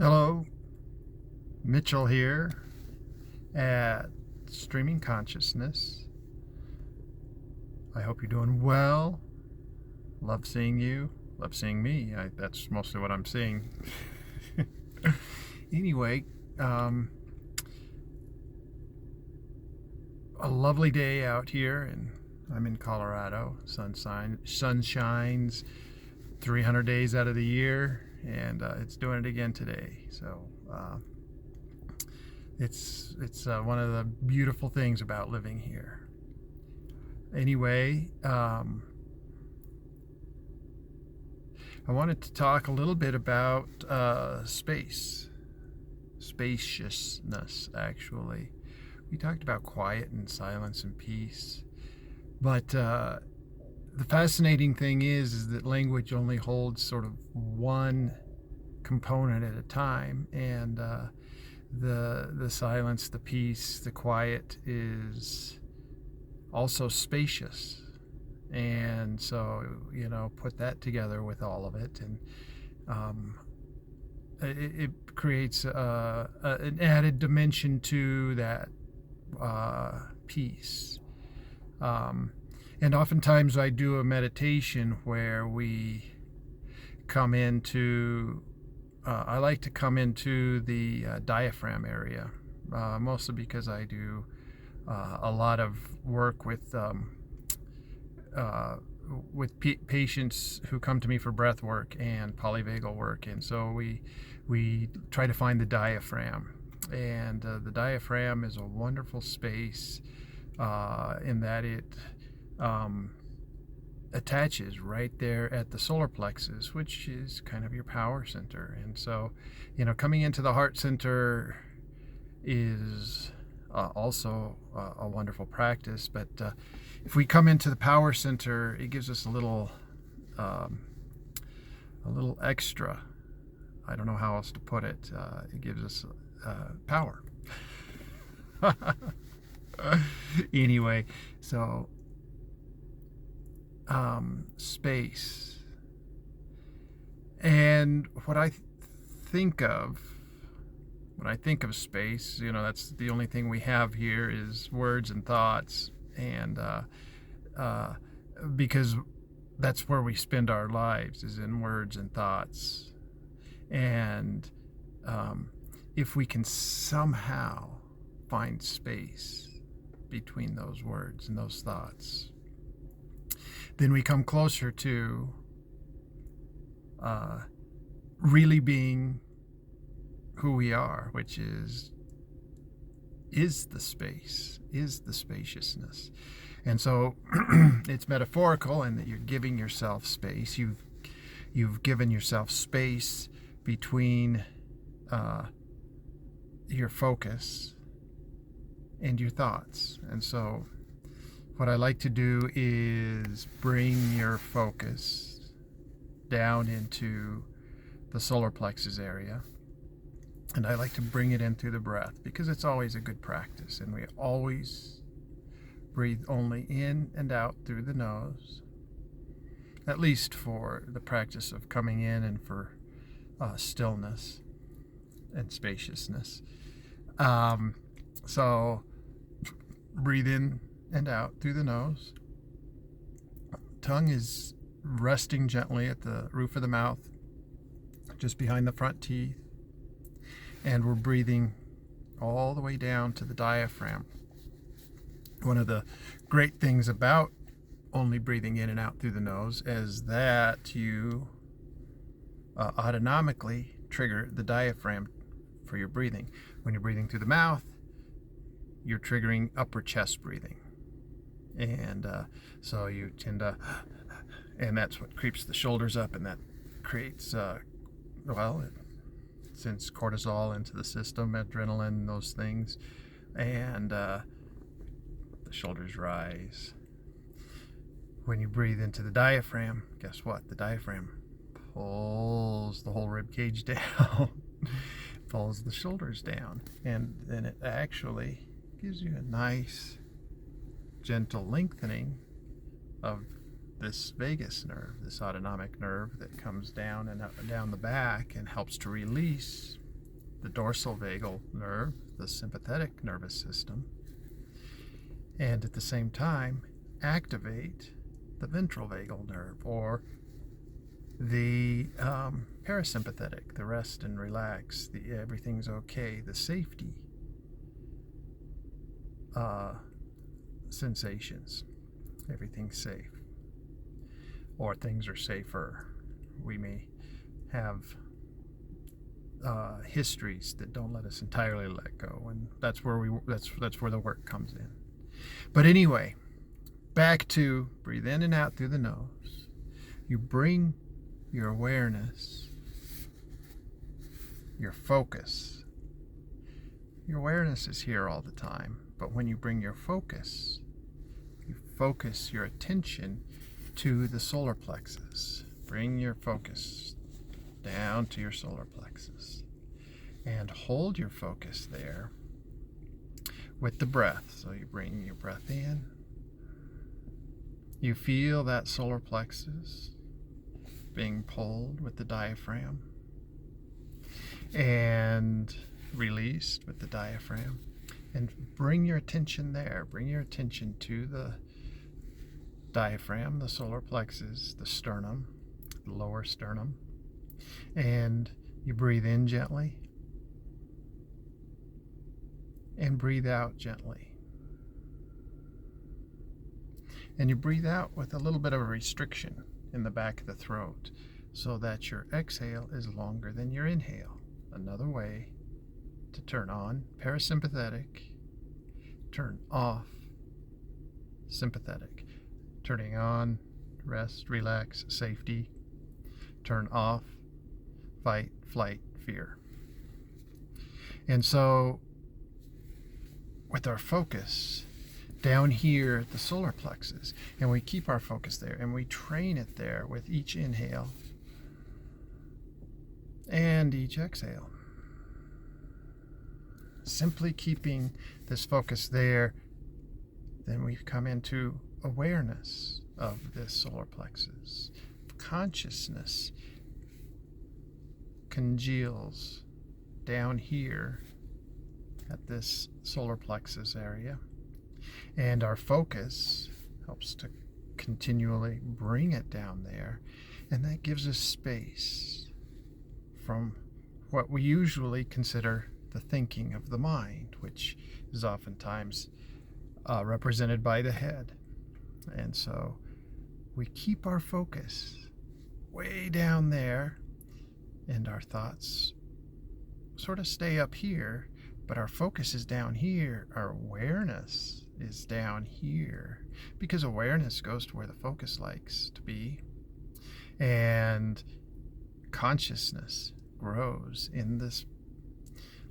Hello, Mitchell here at Streaming Consciousness. I hope you're doing well. Love seeing you. Love seeing me. That's mostly what I'm seeing. Anyway, a lovely day out here, and I'm in Colorado. Sun shines 300 days out of the year, and it's doing it again today. So it's one of the beautiful things about living here. Anyway, I wanted to talk a little bit about spaciousness, actually. We talked about quiet and silence and peace, but the fascinating thing is that language only holds sort of one component at a time, and the silence, the peace, the quiet is also spacious. And so, put that together with all of it, and it creates an added dimension to that peace. And oftentimes I do a meditation where we come into, I like to come into the diaphragm area, mostly because I do a lot of work with patients who come to me for breath work and polyvagal work, and so we try to find the diaphragm. And the diaphragm is a wonderful space in that it attaches right there at the solar plexus, which is kind of your power center. And so, coming into the heart center is also a wonderful practice. But if we come into the power center, it gives us a little extra. I don't know how else to put it. It gives us power. Anyway, so space. And what I think of when I think of space, that's the only thing we have here is words and thoughts, and because that's where we spend our lives, is in words and thoughts. And if we can somehow find space between those words and those thoughts, then we come closer to really being who we are, which is the space, is the spaciousness. And so it's metaphorical in that you're giving yourself space. You've given yourself space between your focus and your thoughts. And so what I like to do is bring your focus down into the solar plexus area. And I like to bring it in through the breath, because it's always a good practice. And we always breathe only in and out through the nose, at least for the practice of coming in and for stillness and spaciousness. So breathe in and out through the nose. Tongue is resting gently at the roof of the mouth, just behind the front teeth. And we're breathing all the way down to the diaphragm. One of the great things about only breathing in and out through the nose is that you autonomically trigger the diaphragm for your breathing. When you're breathing through the mouth, you're triggering upper chest breathing. And so you tend to, and that's what creeps the shoulders up, and that creates, it sends cortisol into the system, adrenaline, those things, and the shoulders rise. When you breathe into the diaphragm, guess what? The diaphragm pulls the whole rib cage down, pulls the shoulders down, and then it actually gives you a nice, gentle lengthening of this vagus nerve, this autonomic nerve that comes down and up and down the back and helps to release the dorsal vagal nerve, the sympathetic nervous system, and at the same time activate the ventral vagal nerve, or the parasympathetic, the rest and relax, the everything's okay, the safety sensations. Everything's safe, or things are safer. We may have histories that don't let us entirely let go, and that's where the work comes in. But anyway, back to breathe in and out through the nose. You bring your awareness, your focus. Your awareness is here all the time, but when you bring your focus, you focus your attention to the solar plexus. Bring your focus down to your solar plexus and hold your focus there with the breath. So you bring your breath in. You feel that solar plexus being pulled with the diaphragm and released with the diaphragm. And bring your attention there. Bring your attention to the diaphragm, the solar plexus, the sternum, the lower sternum. And you breathe in gently and breathe out gently. And you breathe out with a little bit of a restriction in the back of the throat so that your exhale is longer than your inhale. Another way to turn on parasympathetic, turn off sympathetic. Turning on, rest, relax, safety. Turn off, fight, flight, fear. And so with our focus down here at the solar plexus, and we keep our focus there and we train it there with each inhale and each exhale. Simply keeping this focus there, then we come into awareness of this solar plexus. Consciousness congeals down here at this solar plexus area, and our focus helps to continually bring it down there, and that gives us space from what we usually consider the thinking of the mind, which is oftentimes represented by the head. And so we keep our focus way down there, and our thoughts sort of stay up here, but our focus is down here. Our awareness is down here, because awareness goes to where the focus likes to be, and consciousness grows in this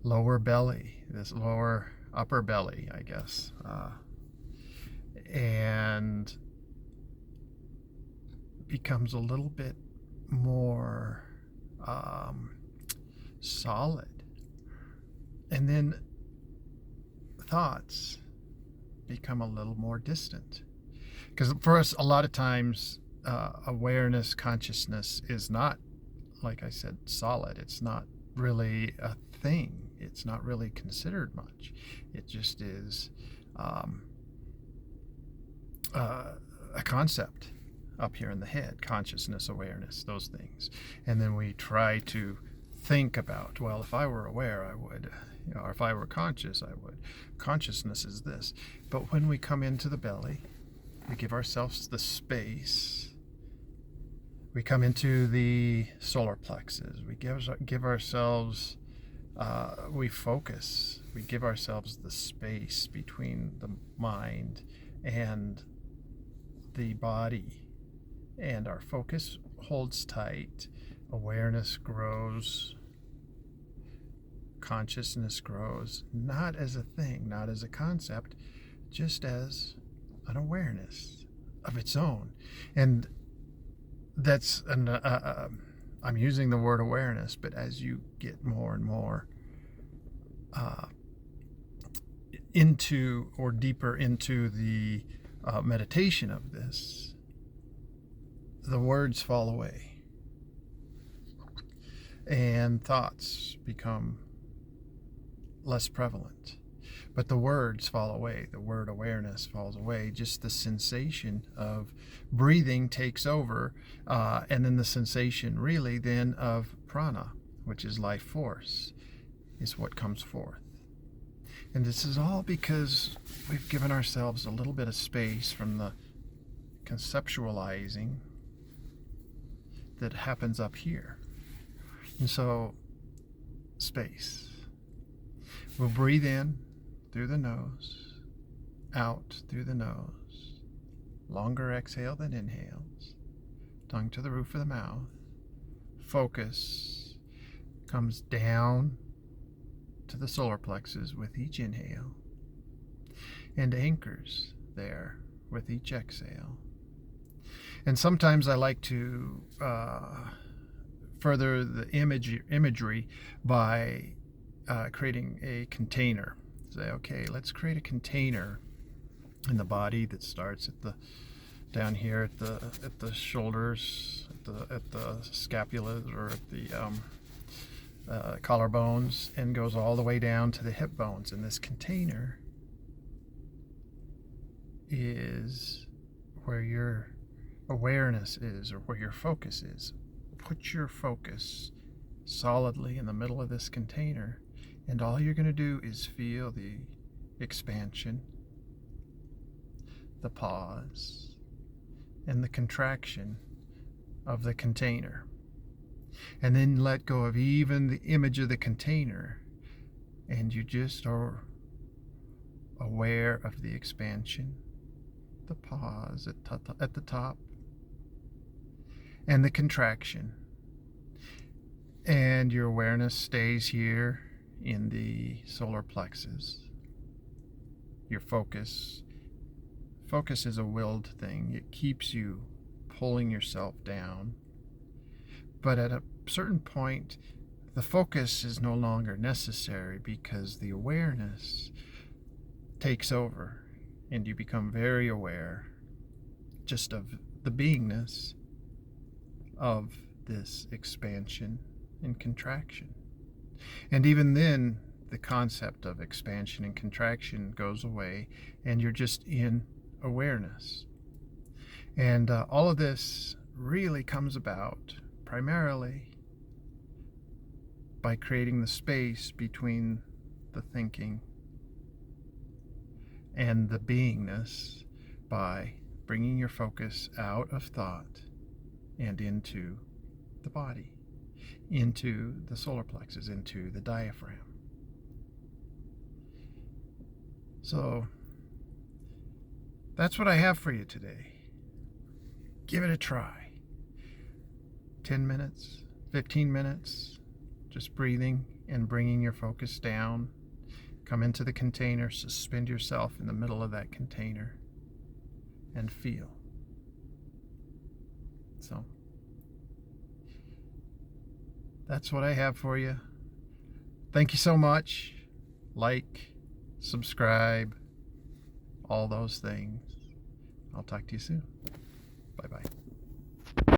lower belly, this lower upper belly, I guess, and becomes a little bit more solid. And then thoughts become a little more distant. Because for us, a lot of times, awareness, consciousness is not, like I said, solid. It's not really a thing. It's not really considered much. It just is a concept up here in the head: consciousness, awareness, those things. And then we try to think about, well, if I were aware, I would, or if I were conscious, I would. Consciousness is this. But when we come into the belly, we give ourselves the space. We come into the solar plexus. We give ourselves, we focus. We give ourselves the space between the mind and the body. And our focus holds tight. Awareness grows. Consciousness grows, not as a thing, not as a concept, just as an awareness of its own. And that's I'm using the word awareness, but as you get more and more into, or deeper into the meditation of this, the words fall away and thoughts become less prevalent. But the words fall away. The word awareness falls away. Just the sensation of breathing takes over, and then the sensation really then of prana, which is life force, is what comes forth. And this is all because we've given ourselves a little bit of space from the conceptualizing that happens up here. And so, space. We'll breathe in through the nose, out through the nose. Longer exhale than inhales. Tongue to the roof of the mouth. Focus comes down to the solar plexus with each inhale and anchors there with each exhale. And sometimes I like to further the imagery by creating a container. Say, okay, let's create a container in the body that starts at the down here at the shoulders, at the scapula, or at the collarbones, and goes all the way down to the hip bones. And this container is where your awareness is, or where your focus is. Put your focus solidly in the middle of this container, and all you're going to do is feel the expansion, the pause, and the contraction of the container. And then let go of even the image of the container, and you just are aware of the expansion, the pause at the top, and the contraction. And your awareness stays here in the solar plexus. Your focus is a willed thing. It keeps you pulling yourself down. But at a certain point, the focus is no longer necessary, because the awareness takes over and you become very aware just of the beingness of this expansion and contraction. And even then, the concept of expansion and contraction goes away, and you're just in awareness. And all of this really comes about primarily by creating the space between the thinking and the beingness, by bringing your focus out of thought and into the body, into the solar plexus, into the diaphragm. So that's what I have for you today. Give it a try. 10 minutes, 15 minutes, just breathing and bringing your focus down. Come into the container, suspend yourself in the middle of that container, and feel. So that's what I have for you. Thank you so much. Like, subscribe, all those things. I'll talk to you soon. Bye-bye.